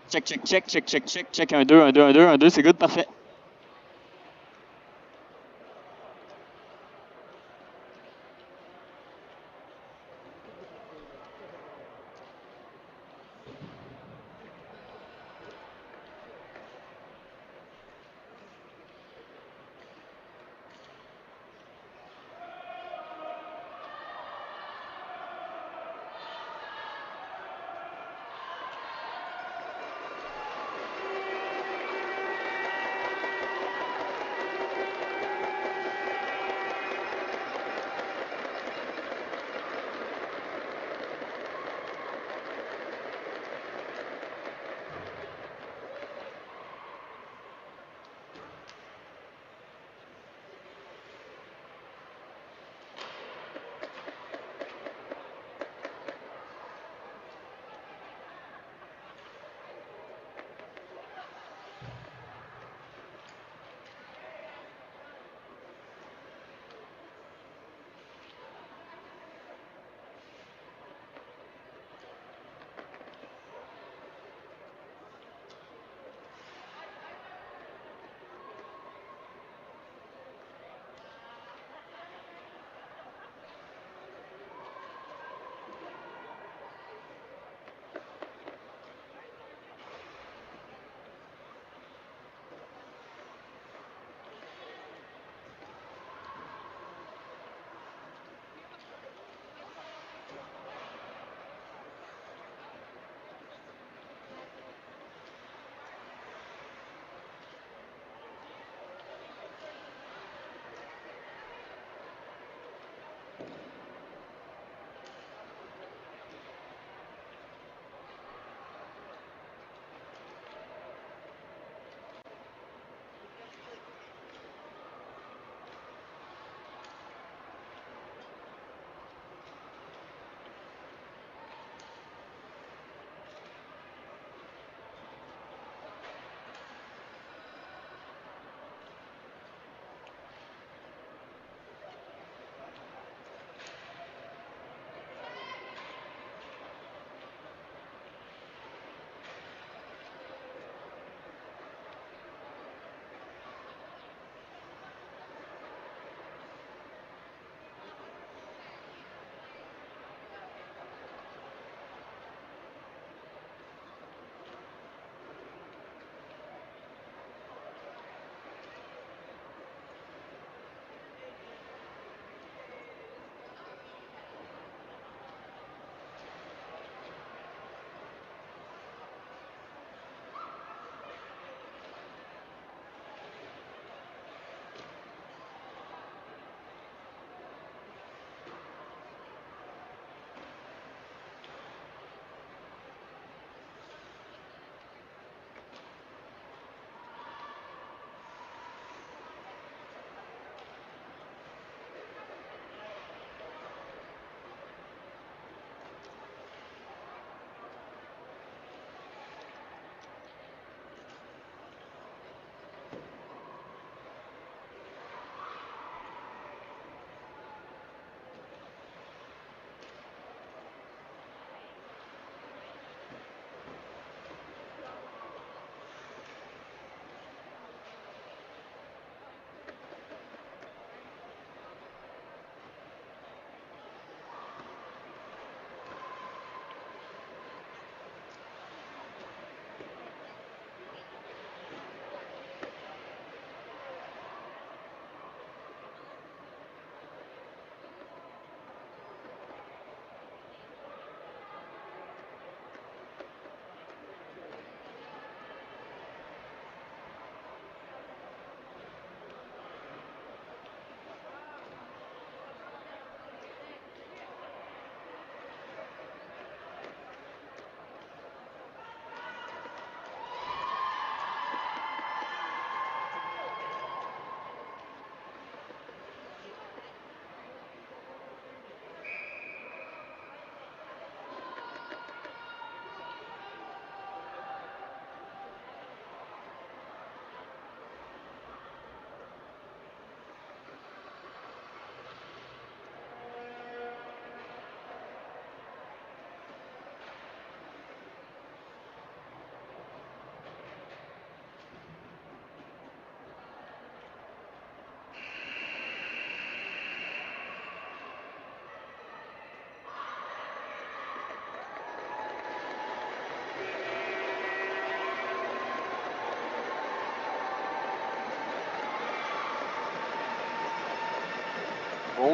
Check, check, check, check, check, check, check. 1, 2, 1, 2, 1, 2, 1, 2, c'est good, parfait.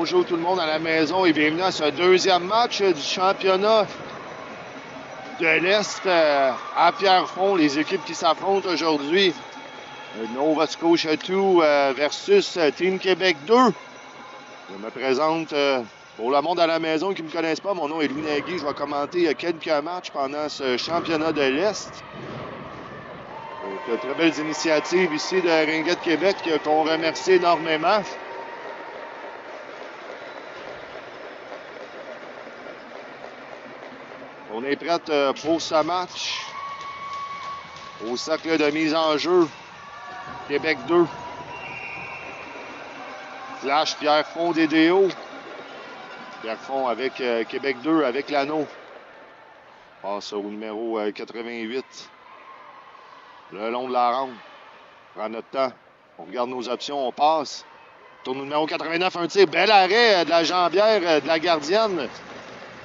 bonjour tout le monde à la maison et bienvenue à ce deuxième match du championnat de l'Est à Pierrefonds. Les équipes qui s'affrontent aujourd'hui. Nova Scotia 2 versus Team Québec 2. Je me présente pour le monde à la maison qui ne me connaissent pas. Mon nom est Louis Nagui. Je vais commenter quelques matchs pendant ce championnat de l'Est. Donc, très belles initiatives ici de Ringuette Québec qu'on remercie énormément. On est prête pour ce match. Au cercle de mise en jeu, Québec 2. Flash Pierrefonds DDO. Pierrefonds avec Québec 2 avec l'anneau. Passe au numéro 88. Le long de la ronde. On prend notre temps. On regarde nos options, on passe. Tourne au numéro 89, un tir. Bel arrêt de la jambière de la gardienne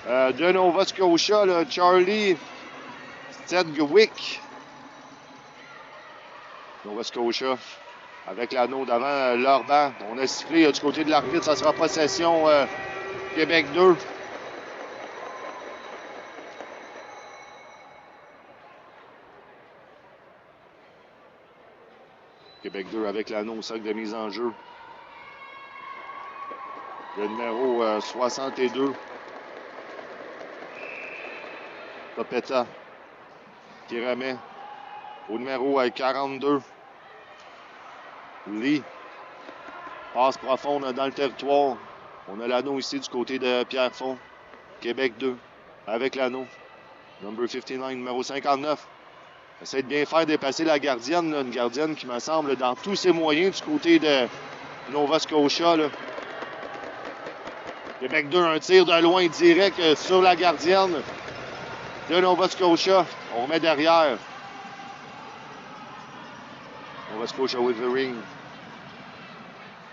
de Nova Scotia, là, Charlie Sedgwick. Nova Scotia avec l'anneau devant leur banc. On a sifflé du côté de l'arbitre. Ça sera possession Québec 2. Québec 2 avec l'anneau au sac de mise en jeu. Le numéro 62. Topeta qui remet au numéro 42. Lee. Passe profonde dans le territoire. On a l'anneau ici du côté de Pierrefonds. Québec 2 avec l'anneau. Number 59, numéro 59. Essaie de bien faire dépasser la gardienne. Là, une gardienne qui me semble dans tous ses moyens du côté de Nova Scotia. Là. Québec 2, un tir de loin direct sur la gardienne de Nova Scotia. On remet derrière. Nova Scotia with the ring.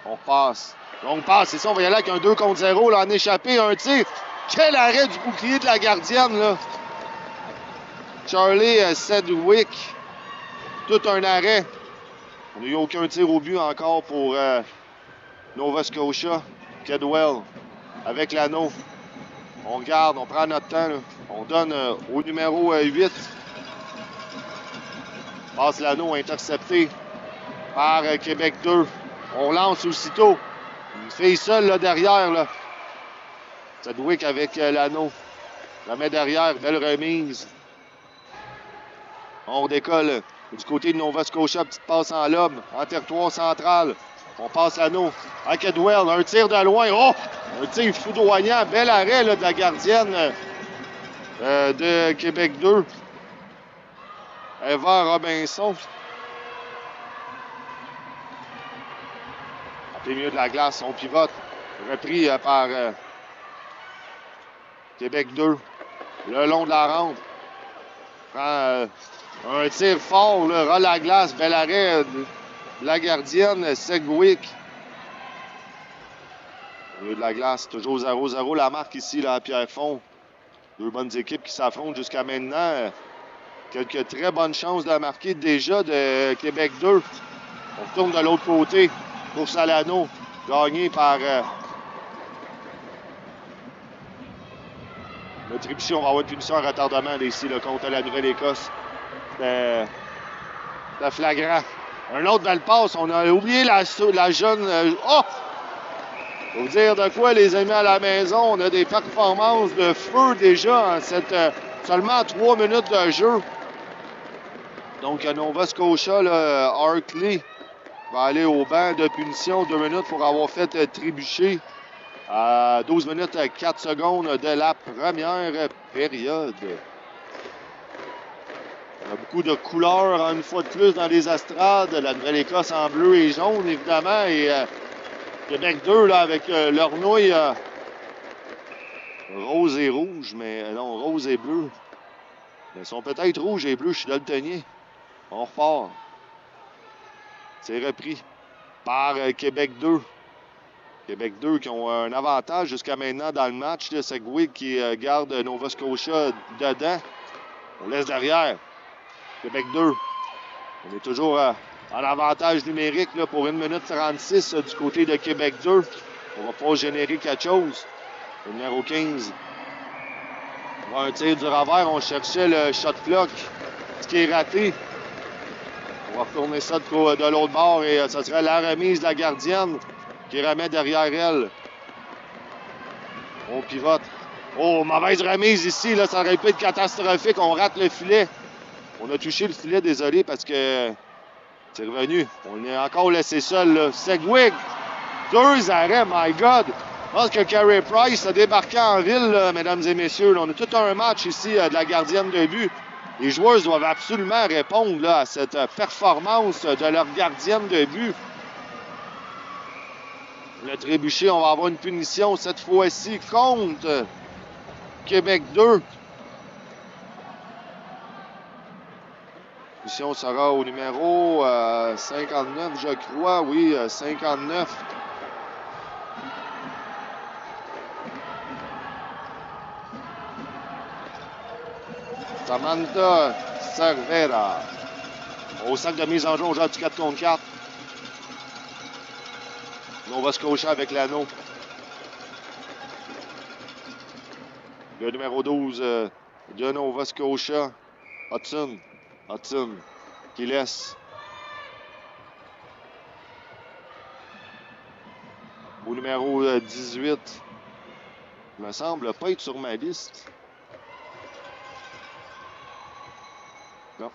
On passe. Longue passe. C'est ça, on va y aller avec un 2 contre 0. Là, en échappé, un tir. Quel arrêt du bouclier de la gardienne, là. Charlie Sedgwick. Tout un arrêt. On n'a eu aucun tir au but encore pour Nova Scotia. Kedwell avec l'anneau. On garde, on prend notre temps. Là. On donne au numéro 8. Passe l'anneau intercepté par Québec 2. On lance aussitôt. Une fille seule là, derrière. Là. Sedgwick avec l'anneau. La met derrière. Belle remise. On redécolle du côté de Nova Scotia. Petite passe en lobe. En territoire central. On passe l'anneau à Kedwell. Un tir de loin. Oh! Un tir foudroyant. Bel arrêt là, de la gardienne de Québec 2. Eva Robinson. En plein milieu de la glace, on pivote. Repris par Québec 2. Le long de la ronde. Prend un tir fort, là, ras la glace. Bel arrêt de la gardienne Sedgwick. Au milieu de la glace, toujours 0-0 la marque ici là, à Pierrefonds. Deux bonnes équipes qui s'affrontent jusqu'à maintenant. Quelques très bonnes chances de marquer déjà de Québec 2. On retourne de l'autre côté pour Salano, gagné par notre trébuchon. On va avoir une punition en retardement ici là, contre la Nouvelle-Écosse. C'était flagrant. Un autre belle passe. On a oublié la jeune... Oh! Faut vous dire de quoi, les amis à la maison. On a des performances de feu déjà en seulement 3 minutes de jeu. Donc, Nova Scotia, là, Hartley va aller au banc de punition 2 minutes pour avoir fait trébucher à 12 minutes 4 secondes de la première période. On a beaucoup de couleurs, une fois de plus, dans les estrades. La Nouvelle-Écosse en bleu et jaune, évidemment. Et Québec 2, là, avec leur nouille rose et rouge. Mais non, rose et bleu. Ils sont peut-être rouges et bleus, je suis daltonien. On repart. C'est repris par Québec 2. Québec 2 qui ont un avantage jusqu'à maintenant dans le match. Sedgwick qui garde Nova Scotia dedans. On laisse derrière. Québec 2. On est toujours en avantage numérique là, pour 1 minute 36 du côté de Québec 2. On va pouvoir générer quelque chose. Le numéro 15. On va un tir du revers. On cherchait le shot clock. Ce qui est raté. On va retourner ça de l'autre bord et ça serait la remise de la gardienne qui remet derrière elle. On pivote. Oh, mauvaise remise ici. Là, ça aurait pu être catastrophique. On rate le filet. On a touché le filet, désolé, parce que c'est revenu. On est encore laissé seul. Là. Segwig. 2 arrêts, my God. Je pense que Carey Price a débarqué en ville, là, mesdames et messieurs. Là, on a tout un match ici de la gardienne de but. Les joueurs doivent absolument répondre là, à cette performance de leur gardienne de but. Le trébuchet, on va avoir une punition cette fois-ci contre Québec 2. Punition sera au numéro 59, je crois. Oui, 59. Samantha Cervera. Au sac de mise en jeu, on joue du 4 contre 4. On va se coacher avec l'anneau. Le numéro 12 de Nova Scotia, Hudson, qui laisse. Au numéro 18, il me semble pas être sur ma liste. Non,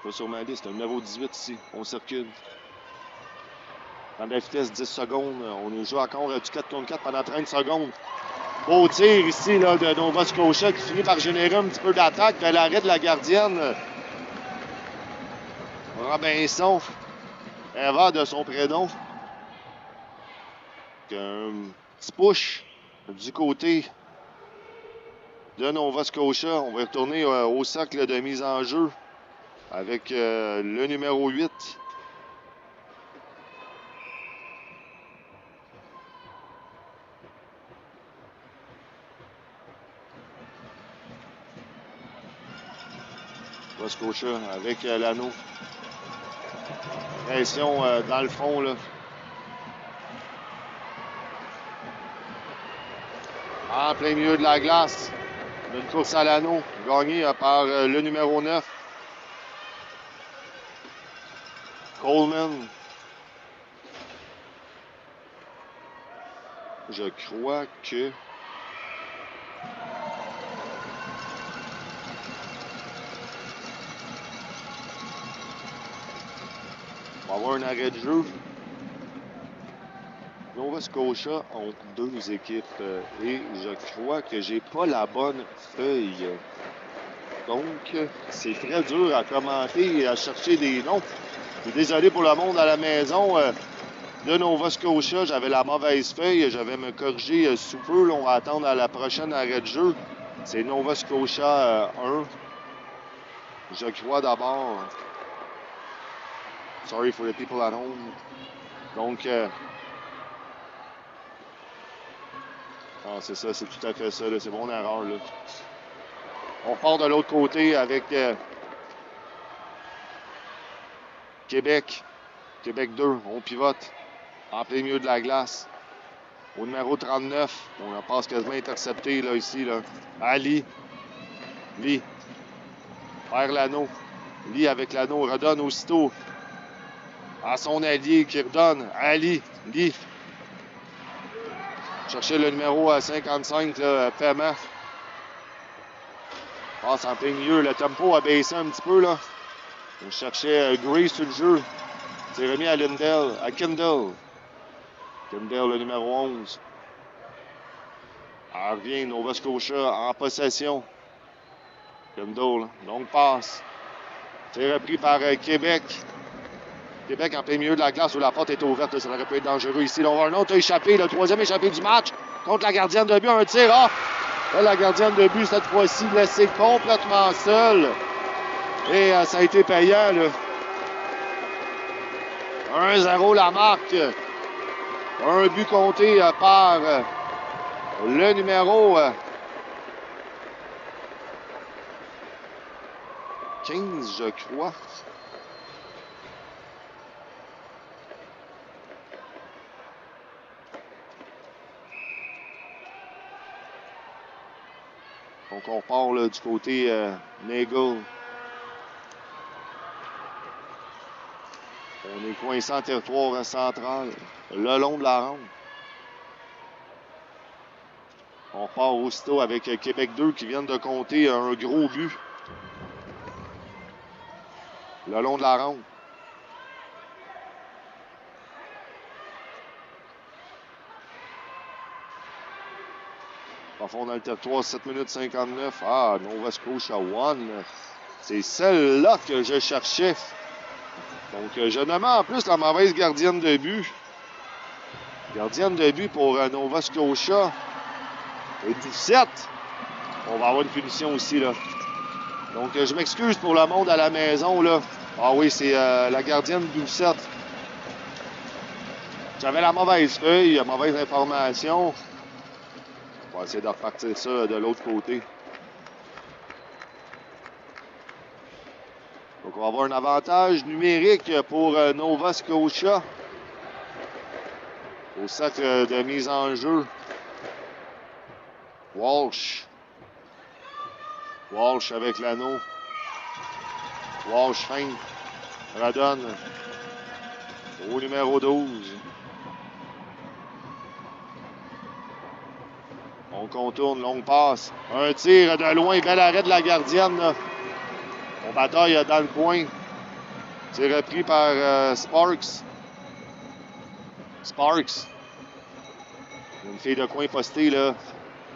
pas sur ma liste. Le numéro 18 ici, on circule. Dans la vitesse 10 secondes, on nous joue encore du 4 contre 4 pendant 30 secondes. Beau tir ici là, de Nova Scotia qui finit par générer un petit peu d'attaque de l'arrêt de la gardienne. Robinson, Eva de son prénom. Un petit push du côté de Nova Scotia. On va retourner au cercle de mise en jeu avec le numéro 8. Nova Scotia avec l'anneau. Pression dans le fond, là. En plein milieu de la glace. Une course à l'anneau, gagnée par le numéro 9. Coleman. Je crois que... On va avoir un arrêt de jeu. Nova Scotia ont 2 équipes et je crois que j'ai pas la bonne feuille. Donc, c'est très dur à commenter et à chercher des noms. Je suis désolé pour le monde à la maison de Nova Scotia. J'avais la mauvaise feuille. Je vais me corriger sous peu. Là, on va attendre à la prochaine arrêt de jeu. C'est Nova Scotia 1. Je crois d'abord. Sorry for the people at home. Donc, ah, c'est ça, c'est tout à fait ça. C'est mon erreur. Là. On part de l'autre côté avec Québec. Québec 2. On pivote en plein milieu de la glace. Au numéro 39. On en passe quasiment intercepté là, ici. Là. Ali. Lee. Perd l'anneau. Lee avec l'anneau. Redonne aussitôt à son allié qui redonne. Ali. Lee. Chercher le numéro 55, là, paiement. Passe en plein milieu. Le tempo a baissé un petit peu. Là. On cherchait Gray sur le jeu. C'est remis à Lindell, à Kendall. Kendall, le numéro 11. Elle revient, Nova Scotia en possession. Kendall, longue passe. C'est repris par Québec. Québec en plein milieu de la glace où la porte est ouverte. Ça aurait pu être dangereux ici. Là, on va un autre échappé, le 3e échappé du match contre la gardienne de but. Un tir. Ah! Là, la gardienne de but, cette fois-ci, laissée complètement seule. Et ça a été payant. Là. 1-0 la marque. Un but compté par le numéro 15, je crois. Donc, on repart là, du côté Nagel. On est coincé en territoire central, le long de la ronde. On repart aussitôt avec Québec 2 qui viennent de compter un gros but. Le long de la ronde. En fond dans le territoire, 7 minutes 59. Ah, Nova Scotia One. C'est celle-là que je cherchais. Donc, je nomme en plus la mauvaise gardienne de but. Gardienne de but pour Nova Scotia. Et 17. On va avoir une punition aussi, là. Donc, je m'excuse pour le monde à la maison, là. Ah oui, c'est la gardienne 17. J'avais la mauvaise feuille, la mauvaise information. On va essayer de repartir ça de l'autre côté. Donc, on va avoir un avantage numérique pour Nova Scotia. Au sac de mise en jeu. Walsh. Walsh avec l'anneau. Walsh feinte. Redonne. Au numéro 12. On contourne, longue passe. Un tir de loin, bel arrêt de la gardienne. Là. On bataille dans le coin. C'est repris par Sparks. Sparks. Une fille de coin postée, là.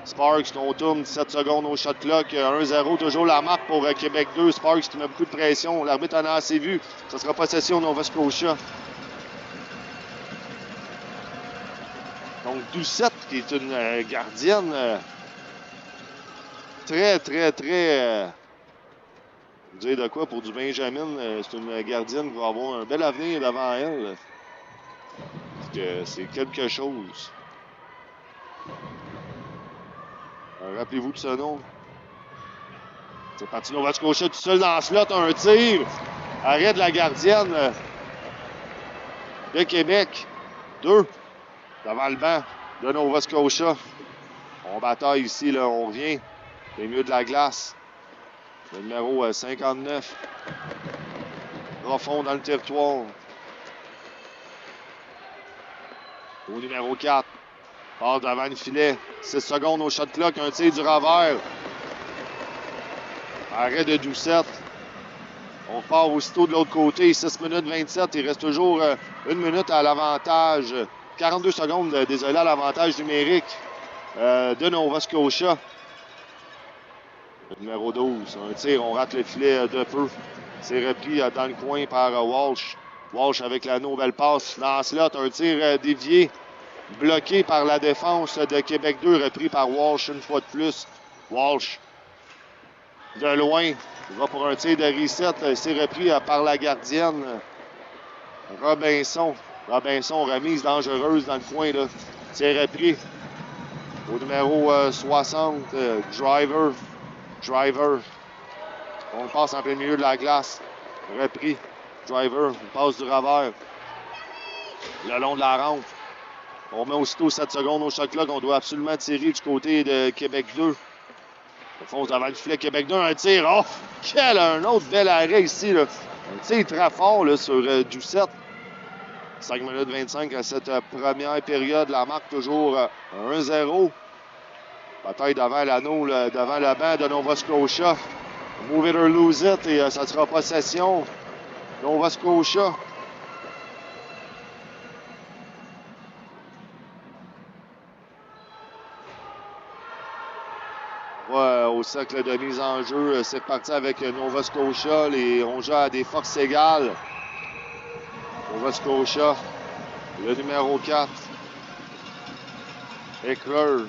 Sparks contourne, 17 secondes au shot clock. 1-0, toujours la marque pour Québec 2. Sparks qui met beaucoup de pression. L'arbitre en a assez vu. Ça sera possession Nova Scotia. Donc, Doucette, qui est une gardienne très... Vous dire de quoi pour du Benjamin, c'est une gardienne qui va avoir un bel avenir devant elle. Parce que c'est quelque chose. Rappelez-vous de ce nom. C'est parti Nova Scotia tout seul dans le slot, un tir. Arrêt de la gardienne de Québec. 2. Devant le banc de Nova Scotia. On bataille ici, là, on revient. Les milieu de la glace. Le numéro 59. Profond dans le territoire. Au numéro 4. Passe devant le filet. 6 secondes au shot clock. Un tir du revers. Arrêt de Doucette. On part aussitôt de l'autre côté. 6 minutes 27. Il reste toujours 1 minute à l'avantage. 42 secondes, désolé, à l'avantage numérique de Nova Scotia. Le numéro 12. Un tir. On rate le filet de peu. C'est repris dans le coin par Walsh. Walsh avec la nouvelle passe. Dans slot, un tir dévié. Bloqué par la défense de Québec 2, repris par Walsh une fois de plus. Walsh, de loin, il va pour un tir de reset. C'est repris par la gardienne Robinson. Robinson, remise dangereuse dans le coin. Là. C'est repris au numéro 60, Driver. Driver. On passe en plein milieu de la glace. Repris. Driver, on passe du revers. Le long de la rampe. On met aussitôt 7 secondes au shot clock. On doit absolument tirer du côté de Québec 2. On fonce devant le filet Québec 2. Un tir. Oh! Un autre bel arrêt ici. Là. Un tir très fort là, sur Doucette. 5 minutes 25 à cette première période. La marque toujours 1-0. Bataille devant l'anneau, devant le banc de Nova Scotia. Move it or lose it. Et ça sera possession. Nova Scotia. Au cercle de mise en jeu, c'est reparti avec Nova Scotia. On joue à des forces égales. Nova Scotia, le numéro 4. Eckler.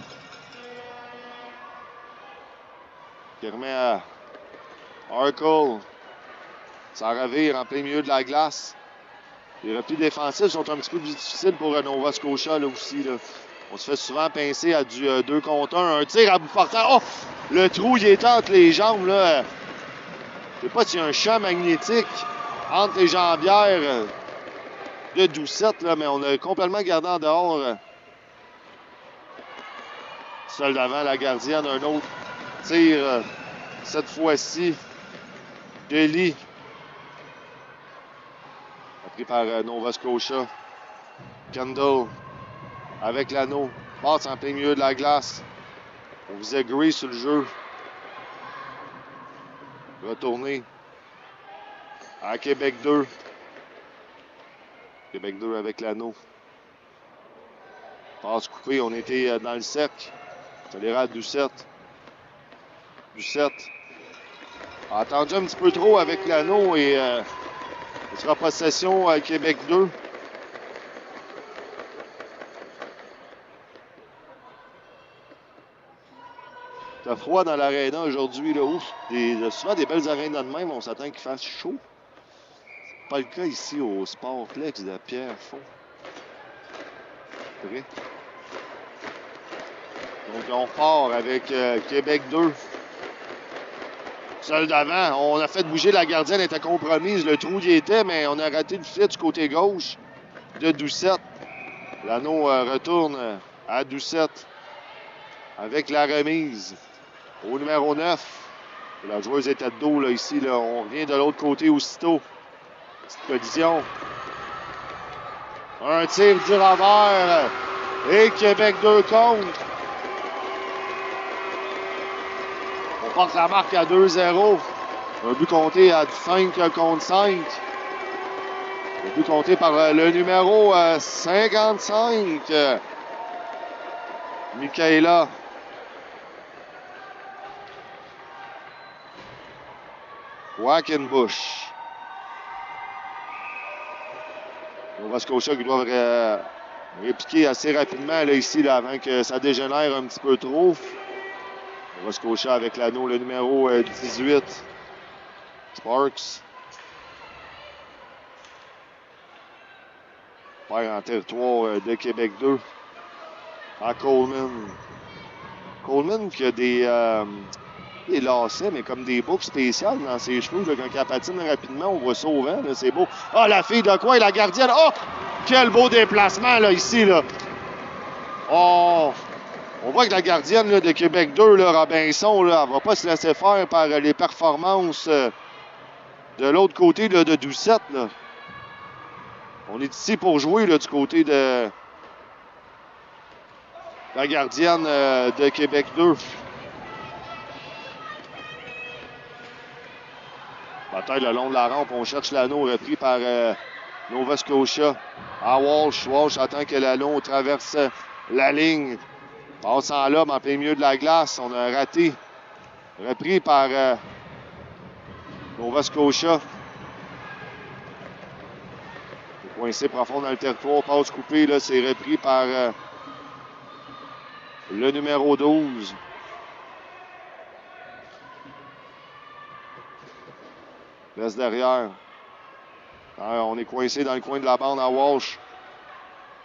Qui remet à Harkle. Ça revire en plein milieu de la glace. Les replis défensifs sont un petit peu plus difficiles pour Nova Scotia là aussi. Là. On se fait souvent pincer à du 2 contre 1. Un tir à bout portant. Oh! Le trou, il est entre les jambes. Là. Je sais pas s'il y a un champ magnétique entre les jambières de Doucette, là, mais on l'a complètement gardé en dehors. Seul devant la gardienne, un autre tir cette fois-ci. Kelly. Pris par Nova Scotia. Kendall. Avec l'anneau. Passe en plein milieu de la glace. On faisait Gray sur le jeu. Retourner. À Québec 2. Québec 2 avec l'anneau. Passe coupée, on était dans le cercle. Ça l'ira à Doucette. Doucette a attendu un petit peu trop avec l'anneau et il sera possession à Québec 2. Il fait froid dans l'aréna aujourd'hui. Là. Ouf, souvent des belles arénas de même, on s'attend qu'il fasse chaud. C'est pas le cas ici au Sportplex de Pierrefonds. C'est vrai. Donc on repart avec Québec 2. Seul d'avant. On a fait bouger la gardienne, elle était compromise. Le trou y était, mais on a raté le filet du côté gauche de Doucette. L'anneau retourne à Doucette avec la remise au numéro 9. La joueuse était de dos là, ici. Là. On revient de l'autre côté aussitôt. Petite collision. Un tir du revers. Et Québec 2 contre. On porte la marque à 2-0. Un but compté à 5 contre 5. Un but compté par le numéro 55. Michaela. Wackenbush. Nova Scotia qui doit répliquer assez rapidement là, ici là, avant que ça dégénère un petit peu trop. Nova Scotia avec l'anneau, le numéro 18. Sparks. Perd en territoire de Québec 2. À Coleman. Coleman qui a des lacets, mais comme des boucles spéciales dans ses cheveux. Là, quand elle patine rapidement, on voit ça au vent. C'est beau. Ah, la fille de quoi? Et la gardienne. Oh! Quel beau déplacement, là, ici, là. Oh! On voit que la gardienne là, de Québec 2, là, Robinson, là, elle ne va pas se laisser faire par les performances de l'autre côté là, de Doucette. Là. On est ici pour jouer là, du côté de la gardienne de Québec 2. Bataille le long de la rampe, on cherche l'anneau repris par Nova Scotia. À Walsh. Walsh attend que l'anneau traverse la ligne. Passe en lobe en plein milieu de la glace. On a raté. Repris par Nova Scotia. Coincé profond dans le territoire. Passe coupée. Là, c'est repris par le numéro 12. Reste derrière. Alors, on est coincé dans le coin de la bande à Walsh.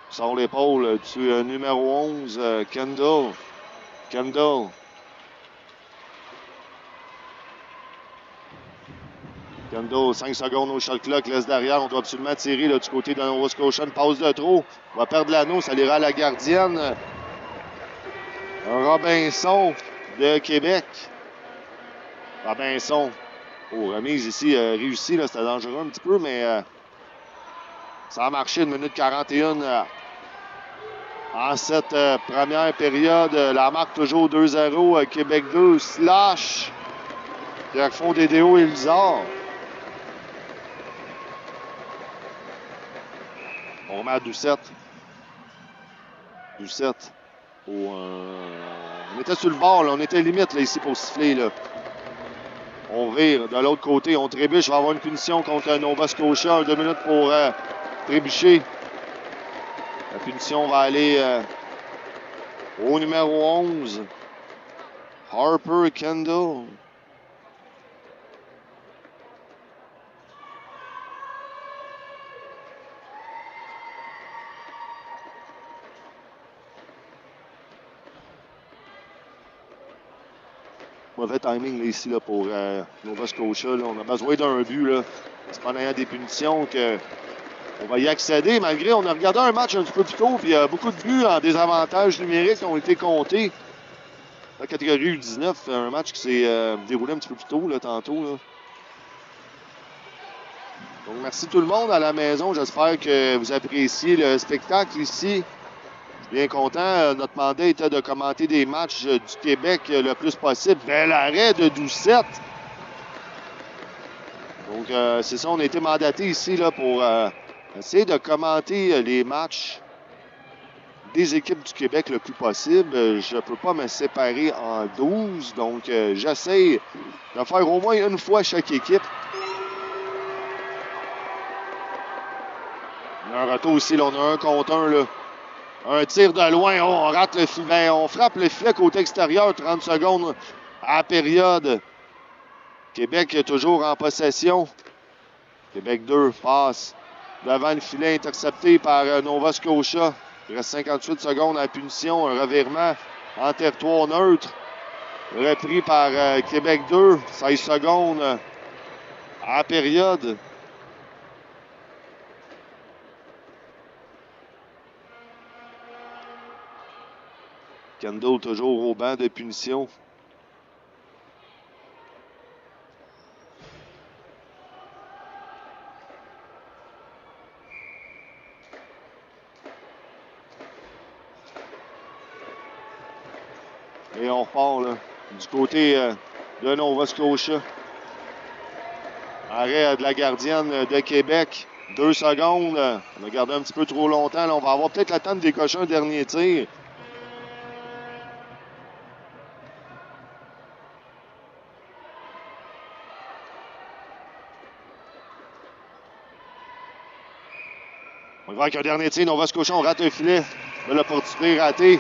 Sort l'épaule du numéro 11, Kendall. Kendall. Kendall, 5 secondes au shot clock, laisse derrière. On doit absolument tirer là, du côté de Nova Scotia. Une passe de trop. On va perdre l'anneau, ça ira à la gardienne. Un Robinson de Québec. Robinson. Oh, remise ici réussie, c'était dangereux un petit peu, mais ça a marché 1 minute 41 en cette première période. La marque toujours 2-0, Québec 2, Slash, Pierrefonds, Dédéo et Lizard. On remet à Doucette. Doucette. On était sur le bord, là. On était limite là, ici pour siffler. Là. On vire de l'autre côté, on trébuche. On va avoir une punition contre Nova Scotia. 2 minutes pour trébucher. La punition va aller au numéro 11. Harper Kendall. Mauvais timing là, ici là, pour Nova Scotia. Là. On a besoin d'un but. Là. C'est pas en ayant des punitions qu'on va y accéder. Malgré, on a regardé un match un petit peu plus tôt, puis beaucoup de buts en désavantage numérique ont été comptés La catégorie U19, un match qui s'est déroulé un petit peu plus tôt, là, tantôt. Là. Donc, merci tout le monde à la maison. J'espère que vous appréciez le spectacle ici. Je suis bien content. Notre mandat était de commenter des matchs du Québec le plus possible. Bel arrêt de Doucette. Donc, c'est ça, on a été mandaté ici là, pour essayer de commenter les matchs des équipes du Québec le plus possible. Je ne peux pas me séparer en 12, donc j'essaie de faire au moins une fois chaque équipe. On a un retour ici, là, on a un contre un. Là. Un tir de loin, on rate le filet, on frappe le filet côté extérieur, 30 secondes à la période. Québec est toujours en possession. Québec 2 passe devant le filet, intercepté par Nova Scotia. Il reste 58 secondes à la punition, un revirement en territoire neutre. Repris par Québec 2, 16 secondes à la période. Kendall toujours au banc de punition. Et on repart là, du côté de Nova Scotia. Arrêt de la gardienne de Québec. 2 secondes. On a gardé un petit peu trop longtemps. Là, on va avoir peut-être le temps de décocher un dernier tir. On va voir qu'un dernier tir, Nova Scotia, on rate un filet. De l'opportunité ratée.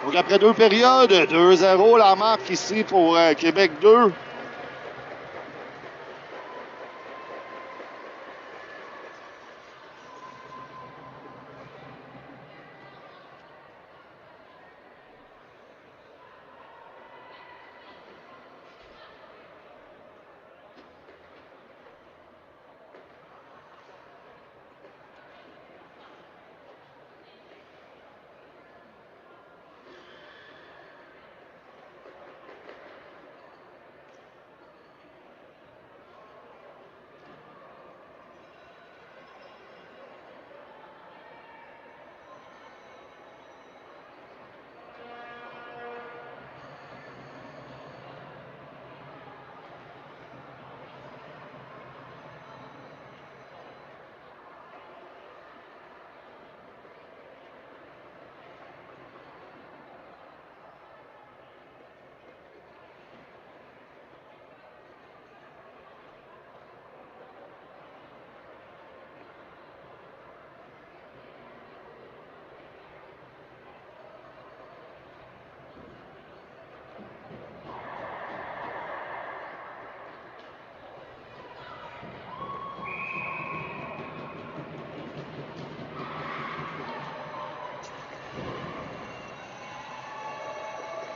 Donc après 2 périodes, 2-0 la marque ici pour Québec 2.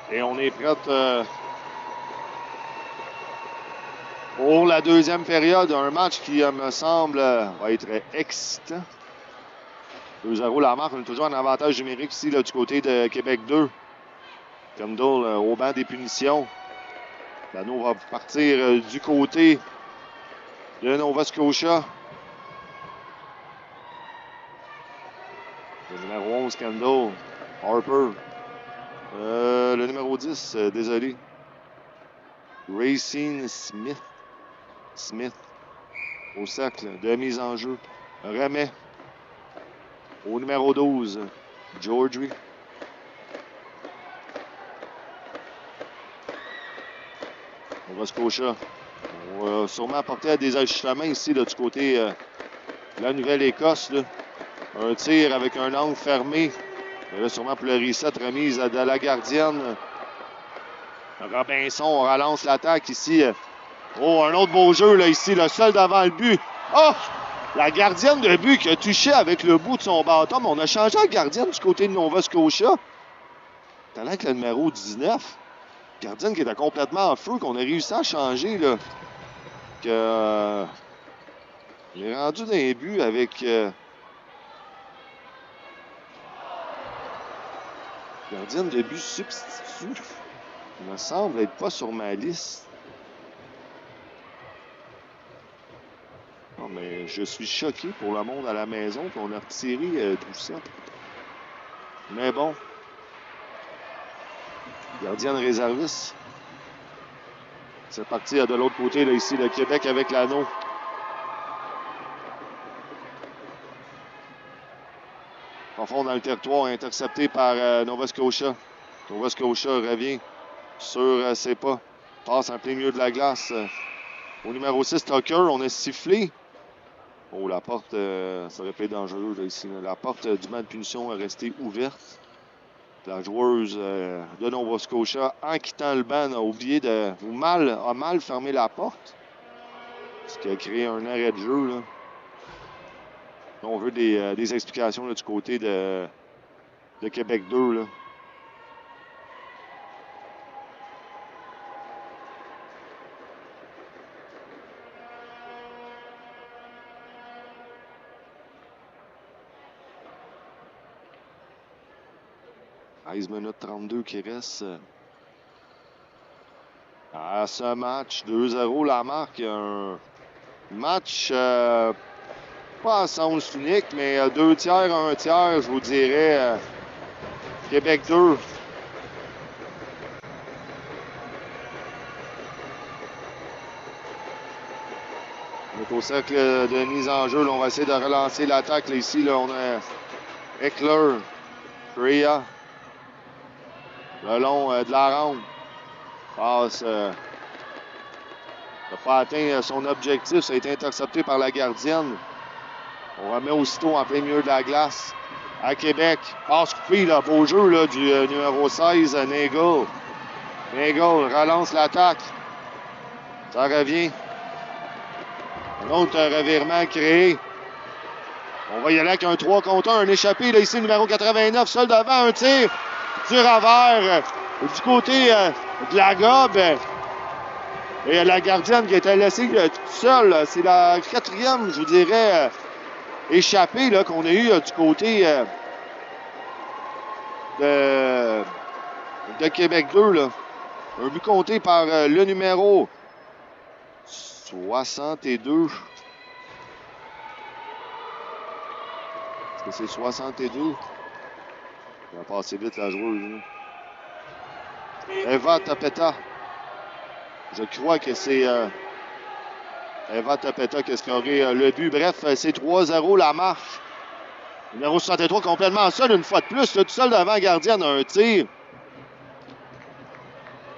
Et on est prêt pour la deuxième période. Un match qui, me semble, va être excitant. 2-0 la marque. On est toujours en avantage numérique ici là, du côté de Québec 2. Kendall au banc des punitions. L'anneau va partir du côté de Nova Scotia. Le numéro 11, Kendall. Harper. Le numéro 10, désolé. Racine Smith. Smith. Au cercle de mise en jeu. Remet. Au numéro 12, Georgie. Nova Scotia. On va sûrement apporter à des ajustements ici là, du côté de la Nouvelle-Écosse. Là. Un tir avec un angle fermé. Et là, sûrement pour le reset, remise de la gardienne. Robinson, on relance l'attaque ici. Oh, un autre beau jeu là, ici, le seul devant le but. Oh! La gardienne de but qui a touché avec le bout de son bâton. Mais on a changé la gardienne du côté de Nova Scotia. T'as l'air que le numéro 19. Gardienne qui était complètement en feu, qu'on a réussi à changer. Là. Il est rendu dans les buts avec... gardienne de but substitut. Il me semble être pas sur ma liste. Non, mais je suis choqué pour le monde à la maison qu'on a retiré tout ça. Mais bon. Gardienne réserviste. C'est parti de l'autre côté, là, ici, le Québec avec l'anneau. Profond dans le territoire, intercepté par Nova Scotia. Nova Scotia revient sur ses pas. Passe en plein milieu de la glace. Au numéro 6, Tucker, on a sifflé. Oh, la porte, ça aurait pu être dangereux là, ici. Là. La porte du banc de punition est restée ouverte. La joueuse de Nova Scotia, en quittant le banc, a oublié de. a mal fermé la porte. Ce qui a créé un arrêt de jeu. Là. On veut des explications là, du côté de Québec 2. Là. « 13 minutes 32 qui reste à ce match. 2-0 la marque. Un match pas à sens unique, mais 2 tiers, 1 tiers, je vous dirais. Québec 2. On est au cercle de mise en jeu. Là, on va essayer de relancer l'attaque. Ici, là, on a Eckler, Freya. Le long de la ronde. Passe. N'a pas atteint son objectif. Ça a été intercepté par la gardienne. On remet aussitôt en plein milieu de la glace. À Québec. Passe coupée, là. Beau jeu là, du numéro 16, Nagel. Nagel relance l'attaque. Ça revient. Un autre revirement créé. On va y aller avec un 3 contre 1. Un échappé, là, ici, numéro 89. Seul devant, un tir. Tir à verre. Du côté de la gobe. Et la gardienne qui était laissée toute seule. C'est la 4e, je vous dirais, échappée là, qu'on a eu du côté de Québec 2. Là. Un but compté par le numéro 62. Est-ce que c'est 62? On va passer vite la joueuse. Là. Eva Tapeta. Je crois que c'est Eva Tapeta qui a scoré le but. Bref, c'est 3-0 la marche. Numéro 63 complètement seul une fois de plus. Là, tout seul devant la gardienne, un tir.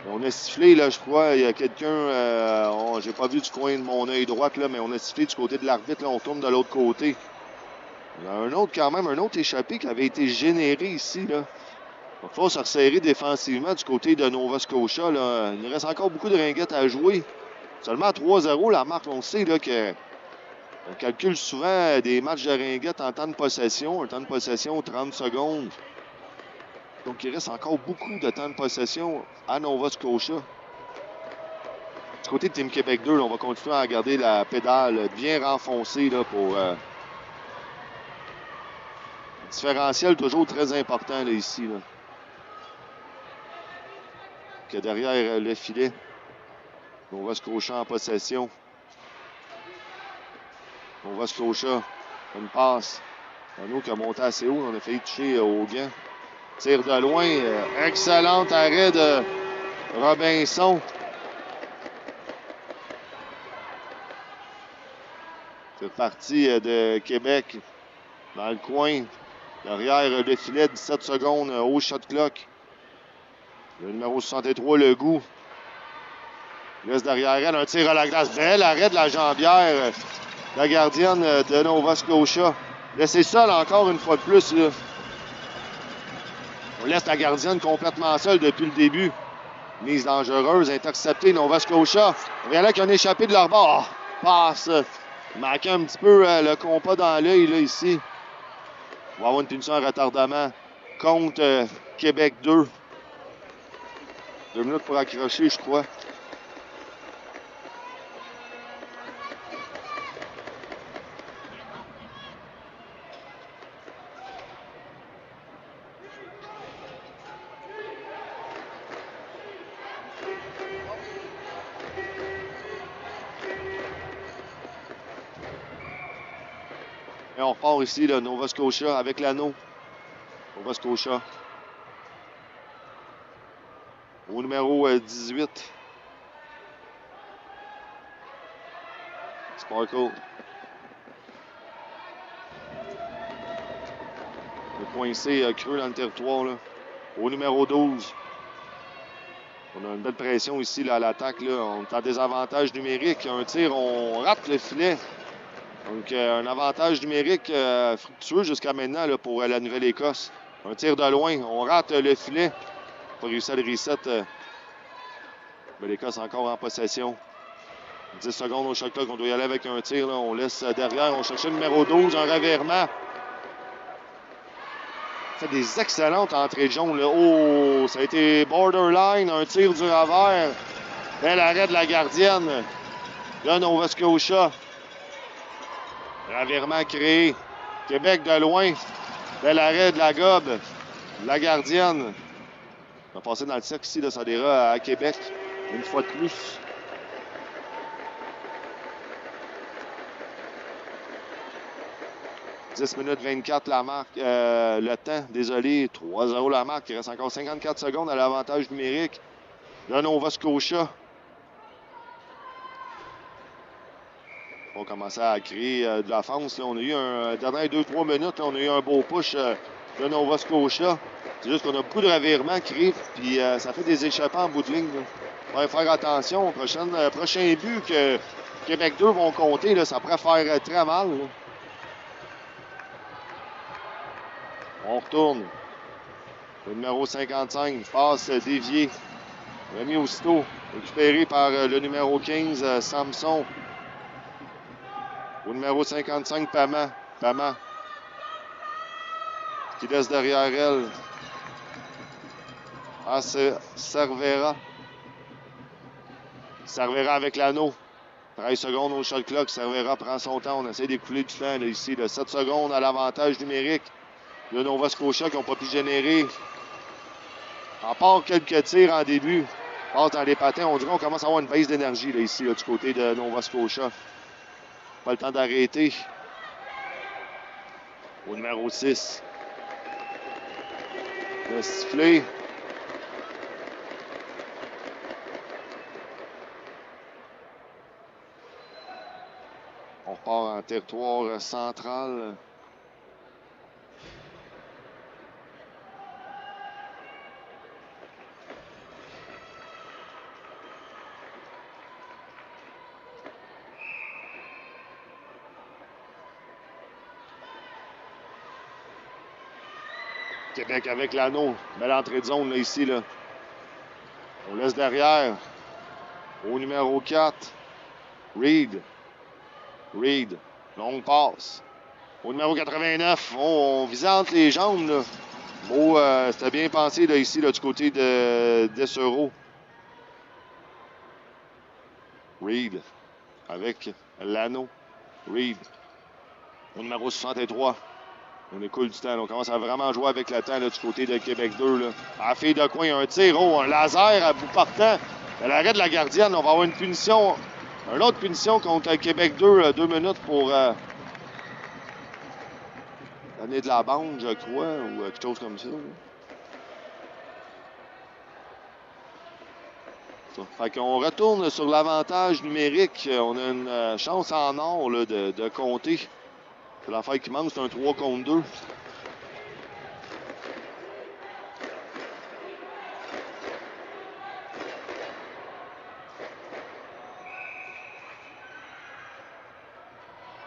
On a sifflé, là, je crois. Il y a quelqu'un. J'ai pas vu du coin de mon œil droit, là, mais on a sifflé du côté de l'arbitre. Là, on tourne de l'autre côté. Il y a un autre, quand même, un autre échappé qui avait été généré ici. Là. Il va falloir se resserrer défensivement du côté de Nova Scotia. Là. Il reste encore beaucoup de ringuettes à jouer. Seulement 3-0 la marque. On sait là, que on calcule souvent des matchs de ringuettes en temps de possession. Un temps de possession, 30 secondes. Donc, il reste encore beaucoup de temps de possession à Nova Scotia. Du côté de Team Québec 2, là, on va continuer à garder la pédale bien renfoncée là, pour... différentiel toujours très important là, ici. Là. Que derrière le filet, Nova Scotia en possession. Nova Scotia, une passe. Un autre qui a monté assez haut, on a failli toucher au gant. Tire de loin, excellent arrêt de Robinson. C'est parti de Québec dans le coin. Derrière le filet, 17 secondes au shot clock. Le numéro 63, le goût. Laisse derrière elle un tir à la glace. Bel arrêt de la jambière. La gardienne de Nova Scotia. Laissez seul encore une fois de plus. Là. On laisse la gardienne complètement seule depuis le début. Mise dangereuse, interceptée Nova Scotia. On vient là qu'il y a un échappé de leur bord. Passe. Manquait un petit peu le compas dans l'œil là ici. On va avoir une punition à retardement contre Québec 2. 2 minutes pour accrocher, je crois. Et on repart ici, le Nova Scotia avec l'anneau. Nova Scotia. Au numéro 18. Sparkle. Le coincé creux dans le territoire. Là. Au numéro 12. On a une belle pression ici là, à l'attaque. Là. On est en désavantage numérique. Un tir, on rate le filet. Donc, un avantage numérique fructueux jusqu'à maintenant là, pour la Nouvelle-Écosse. Un tir de loin. On rate le filet. Pas réussi à le reset. Nouvelle-Écosse encore en possession. 10 secondes au shot clock. On doit y aller avec un tir. Là. On laisse derrière. On cherche le numéro 12. Un revirement. Fait des excellentes entrées de jaune. Là. Oh, ça a été borderline. Un tir du revers. Bel arrêt de la gardienne. Là, Nova Scotia. Revirement créé. Québec de loin. Bel arrêt de la gobe. La gardienne. On va passer dans le cercle ici. Là, ça ira à Québec. Une fois de plus. « 10 minutes 24 la marque, le temps, désolé, 3-0 la marque. Il reste encore 54 secondes à l'avantage numérique. Là, Nova Scotia. On va commencer à créer de l'offense. On a eu un dernier 2-3 minutes, là, on a eu un beau push de Nova Scotia. C'est juste qu'on a beaucoup de revirements créés, puis ça fait des échappements en bout de ligne. Il va faire attention. Prochain but que Québec 2 vont compter, là, ça pourrait faire très mal. Là. On retourne. Le numéro 55, passe dévié. Remis aussitôt. Récupéré par le numéro 15, Samson. Au numéro 55, Pama. Pama. Qui laisse derrière elle. Ah, c'est Cervera. Cervera avec l'anneau. 13 secondes au shot clock. Cervera prend son temps. On essaie d'écouler du temps là, ici. Là. 7 secondes à l'avantage numérique. Le Nova Scotia qui n'ont pas pu générer. En part quelques tirs en début. Passe dans les patins. On dirait qu'on commence à avoir une baisse d'énergie là, ici, là, du côté de Nova Scotia. Pas le temps d'arrêter. Au numéro 6. Le sifflet. On repart en territoire central. Québec avec l'anneau. Belle entrée de zone là, ici. Là. On laisse derrière. Au numéro 4. Reed. Reed. Longue passe. Au numéro 89. On visante les jambes. Là. Beau, c'était bien pensé là, ici là, du côté de Dessereau. Reed. Avec l'anneau. Reed. Au numéro 63. On écoule du temps. Là. On commence à vraiment jouer avec le temps là, du côté de Québec 2. Là. À la fille de coin, un tir. Oh, un laser à bout portant. À l'arrêt de la gardienne, on va avoir une punition. Une autre punition contre Québec 2. 2 minutes pour donner de la bande, je crois, ou quelque chose comme ça. Fait qu'on retourne sur l'avantage numérique. On a une chance en or là, de compter. C'est l'affaire qui manque, c'est un 3 contre 2.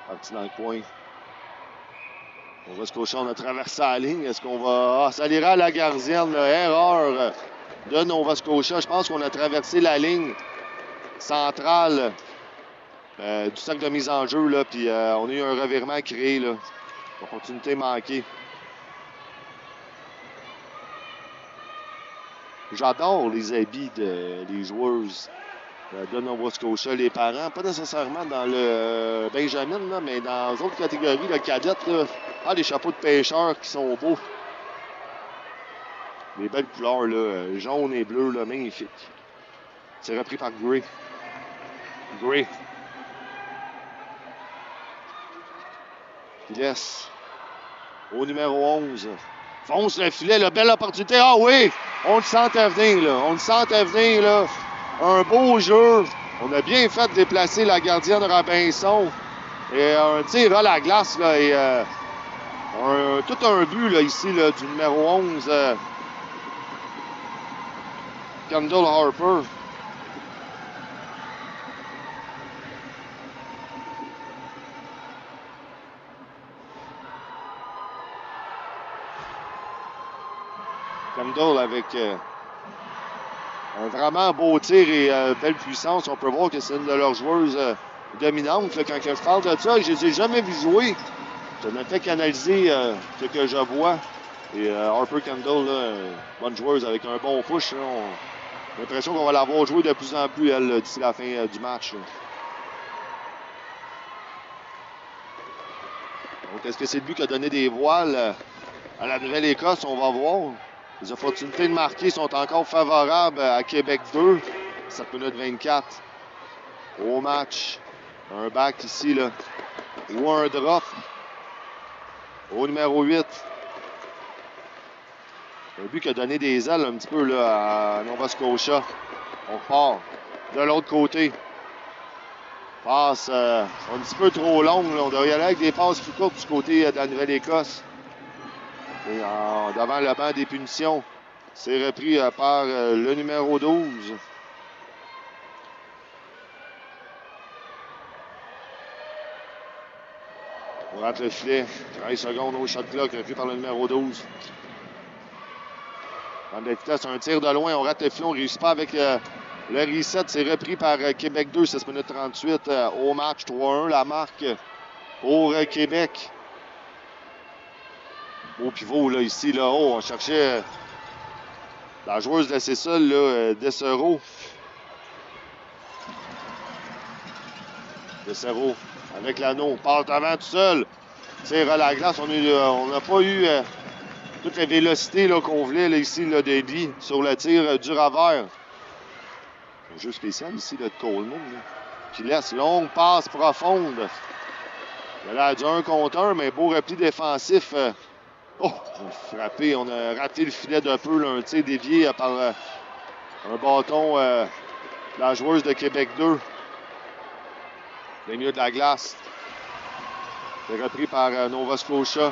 Parti dans le coin. On va se cocher, on a traversé la ligne. Est-ce qu'on va... Ah, ça ira à la gardienne. Là. Erreur de Nova Scotia. Je pense qu'on a traversé la ligne centrale du cercle de mise en jeu. Là, puis on a eu un revirement créé. Là. Opportunité manquée. J'adore les habits des joueuses de Nova Scotia. Les parents, pas nécessairement dans le Benjamin, là, mais dans les autres catégories, le cadette. Là, les chapeaux de pêcheurs qui sont beaux. Les belles couleurs, là, jaune et bleu, là, magnifique. C'est repris par Gray. Gray. qui laisse au numéro 11. Fonce le filet, la belle opportunité. Ah oui! On le sentait venir, là. On le sentait venir, là. Un beau jeu. On a bien fait de déplacer la gardienne Robinson. Et un tir à la glace, là. Et tout un but, là, ici, là, du numéro 11, Kendall Harper. Kendall avec un vraiment beau tir et belle puissance. On peut voir que c'est une de leurs joueuses dominantes. Là, quand je parle de ça, je ne les ai jamais vus jouer. Je ne fais qu'analyser ce que je vois. Et Harper Kendall, là, bonne joueuse avec un bon push. Là, on a l'impression qu'on va la voir jouer de plus en plus, elle, d'ici la fin du match. Là. Donc, est-ce que c'est lui qui a donné des voiles à la Nouvelle-Écosse? On va voir. Les opportunités de marquer sont encore favorables à Québec 2. 7 minutes 24. Au match. Un back ici, là. Ou un drop. Au numéro 8. Un but qui a donné des ailes un petit peu là, à Nova Scotia. On repart de l'autre côté. Passe un petit peu trop longue. Là. On devrait y aller avec des passes plus courtes du côté de la Nouvelle-Écosse. Et devant le banc des punitions. C'est repris par le numéro 12. On rate le filet. 13 secondes au shot clock, repris par le numéro 12. Dans la vitesse, un tir de loin. On rate le filet. On ne réussit pas avec le reset. C'est repris par Québec 2, 16 minutes 38 au match. 3-1, la marque pour Québec. Beau pivot, là, ici, là. Oh, on cherchait la joueuse laissée seule, là, Dessereau. Dessereau avec l'anneau. Passe devant tout seul. Tire à la glace. On n'a pas eu toute la vélocité là, qu'on voulait, là, ici, là, de Lee sur le tir du revers. Un jeu spécial ici, là, de Coleman, là, qui laisse longue passe profonde. Il a l'air du 1 contre 1, mais beau repli défensif. Oh, on a frappé, on a raté le filet d'un peu, là, un tir dévié par un bâton de la joueuse de Québec 2. Le milieu de la glace. C'est repris par Nova Scotia.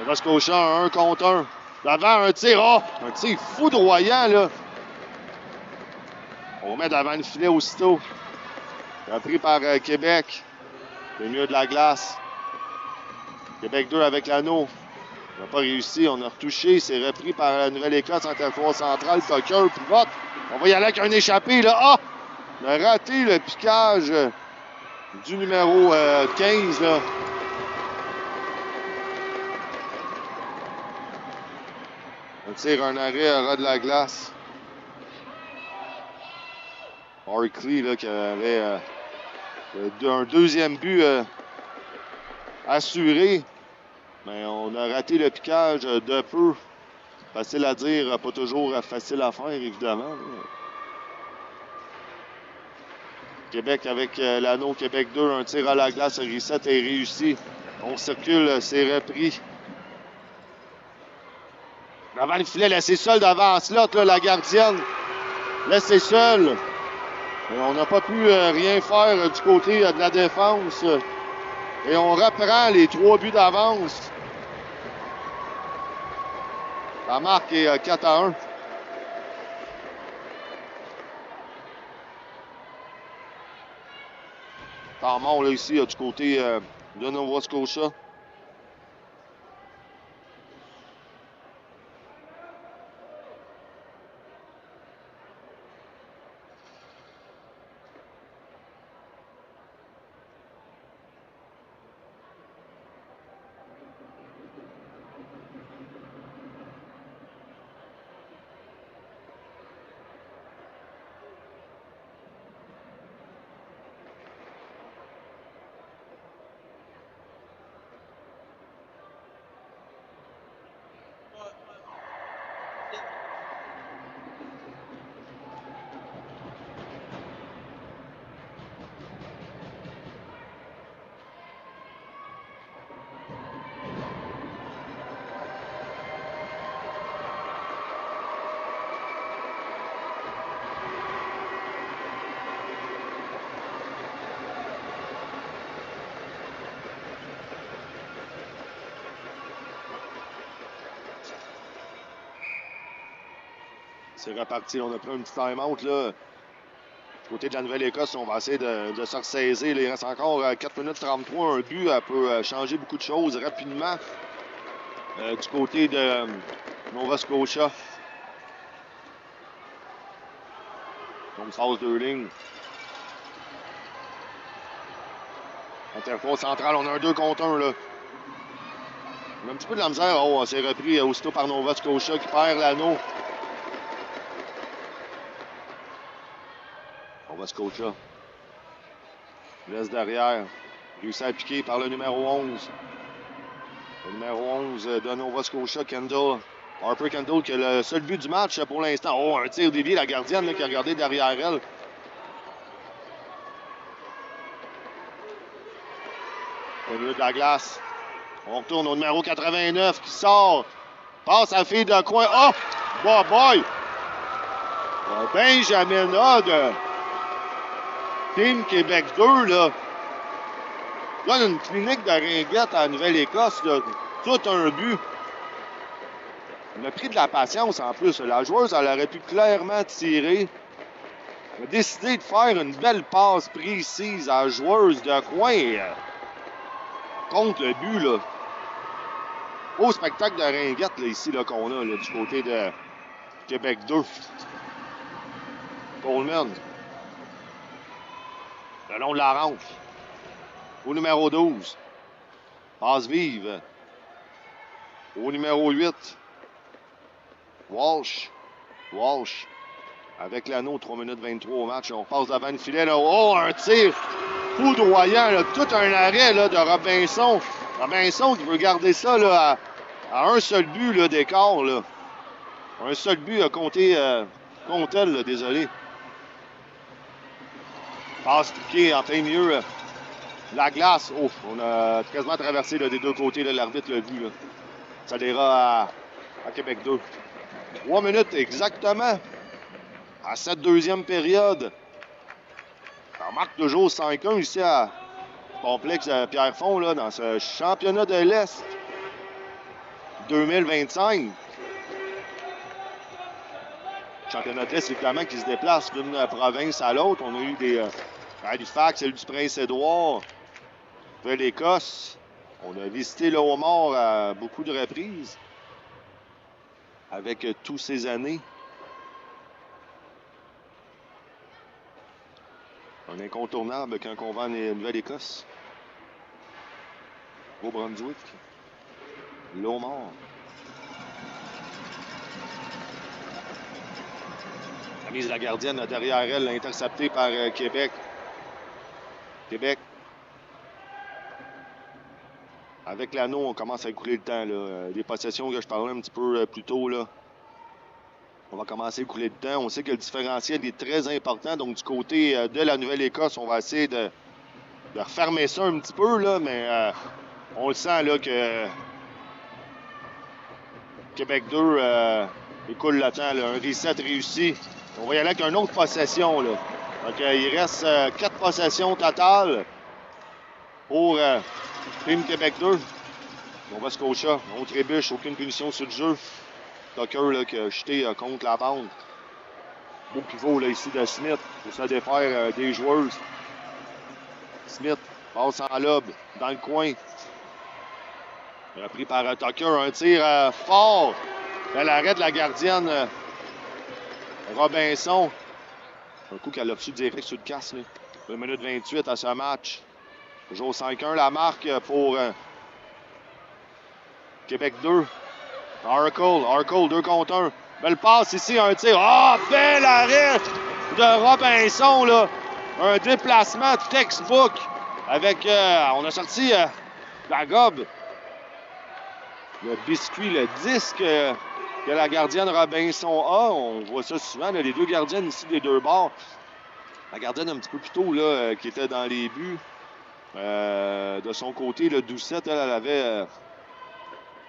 Nova Scotia, un 1 contre 1. Devant un tir, oh, un tir foudroyant, là. On met devant le filet aussitôt. Repris par Québec. Le milieu de la glace. Québec 2 avec l'anneau. On n'a pas réussi, on a retouché. C'est repris par la Nouvelle-Écosse en territoire central. Tucker pivote. On va y aller avec un échappé, là. Ah! On a raté le piquage du numéro 15, là. On tire un arrêt à ras de la glace. Harkley, là, qui avait un deuxième but assuré. Mais on a raté le piquage de peu. Facile à dire, pas toujours facile à faire, évidemment. Là. Québec avec l'anneau, Québec 2, un tir à la glace, un reset est réussi. On circule, c'est repris. Devant le filet, laissé seul devant Slot, là, la gardienne. Laissé seul. Et on n'a pas pu rien faire du côté de la défense. Et on reprend les 3 buts d'avance. La marque est 4-1. Temps mort, là, ici, du côté de Nova Scotia. C'est reparti. On a pris un petit time-out, là. Du côté de la Nouvelle-Écosse, on va essayer de se ressaisir. Il reste encore 4 minutes 33. Un but peut changer beaucoup de choses rapidement. Du côté de Nova Scotia. Donc, phase 2 lignes. Interface centrale, on a un 2 contre 1, là. On a un petit peu de la misère. Oh, on s'est repris aussitôt par Nova Scotia qui perd l'anneau. Nova Scotia. Laisse derrière. Réussit à piquer par le numéro 11. Le numéro 11 de Nova Scotia, Kendall. Harper Kendall qui a le seul but du match pour l'instant. Oh, un tir dévié, la gardienne là, qui a regardé derrière elle. Au milieu de la glace. On retourne au numéro 89 qui sort. Passe à la fille de coin. Oh! Boy, boy! Benjamin A de Team Québec 2, là. Donne une clinique de ringuette à la Nouvelle-Écosse, là. Tout un but. On a pris de la patience en plus. La joueuse, elle aurait pu clairement tirer. Elle a décidé de faire une belle passe précise à la joueuse de coin. Contre le but, là. Beau spectacle de ringuette, là, ici, là, qu'on a, là, du côté de Québec 2. Coleman. Le long de la rampe. Au numéro 12. Passe vive. Au numéro 8. Walsh. Walsh. Avec l'anneau, 3 minutes 23 au match. On passe devant le filet, là. Oh, un tir foudroyant, là. Tout un arrêt, là, de Robinson. Robinson qui veut garder ça, là, à un seul but, là, d'écart, là. Un seul but à compter contre elle, là, désolé. Passe piqué en plein milieu. La glace. Oh, on a quasiment traversé là, des deux côtés. L'arbitre l'a vu. Là. Ça ira à Québec 2. 3 minutes exactement. À cette deuxième période. On marque toujours 5-1 ici à Complexe Pierrefonds là, dans ce championnat de l'Est 2025. Championnat de l'Est, évidemment, qui se déplace d'une province à l'autre. On a eu des Halifax, celle du Prince-Édouard, l'Écosse. On a visité le Haut-Mort à beaucoup de reprises avec tous ces années. Un incontournable quand on va en Nouvelle-Écosse. Au Brunswick. Le Haut-Mort. La mise de la gardienne derrière elle, interceptée par Québec. Québec. Avec l'anneau, on commence à écouler le temps. Là. Les possessions que je parlais un petit peu plus tôt, là. On va commencer à écouler le temps. On sait que le différentiel est très important. Donc, du côté de la Nouvelle-Écosse, on va essayer de refermer ça un petit peu, là, mais on le sent là, que Québec 2 écoule le temps. Là. Un reset réussi. On va y aller avec une autre possession. Là. Donc, il reste 4 possessions totales pour Team Québec 2. On va Scotia. On trébuche. Aucune punition sur le jeu. Tucker là, qui a jeté contre la bande. Beau pivot là, ici de Smith pour se défaire des joueuses. Smith passe en lobe dans le coin. Repris par Tucker. Un tir fort. Elle arrête la gardienne Robinson. Un coup qu'elle a reçu direct sur le casque. 1 minute 28 à ce match. Toujours 5-1 la marque pour Québec 2. Harkle 2 contre 1. Belle passe ici, un tir. Ah, oh, bel arrêt de Robinson, là. Un déplacement textbook avec, on a sorti la gobe. Le biscuit, le disque que la gardienne Robinson a. On voit ça souvent, là, les deux gardiennes ici des deux bords. La gardienne un petit peu plus tôt, là, qui était dans les buts. De son côté, le Doucette, elle avait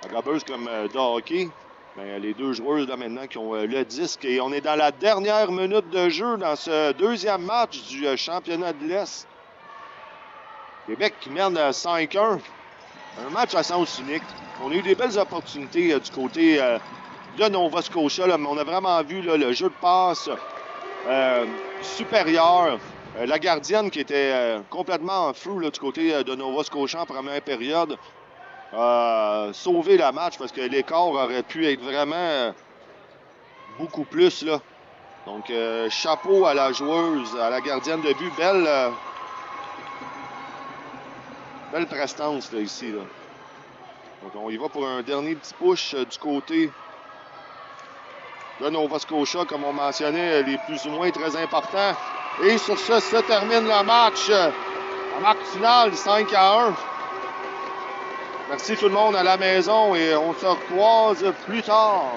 la gobeuse comme de hockey. Mais les deux joueuses là maintenant qui ont le disque. Et on est dans la dernière minute de jeu dans ce deuxième match du championnat de l'Est. Québec qui mène 5-1. Un match à sens unique. On a eu des belles opportunités du côté de Nova Scotia. Là, mais on a vraiment vu là, le jeu de passe supérieur. La gardienne qui était complètement en flou là, du côté de Nova Scotia en première période. Sauver le match parce que l'écart aurait pu être vraiment beaucoup plus. Là. Donc, chapeau à la joueuse, à la gardienne de but. Belle prestance là, ici. Là. Donc, on y va pour un dernier petit push du côté de Nova Scotia, comme on mentionnait, les plus ou moins très importants. Et sur ce, se termine le match. La marque finale, 5-1. Merci tout le monde à la maison et on se recroise plus tard.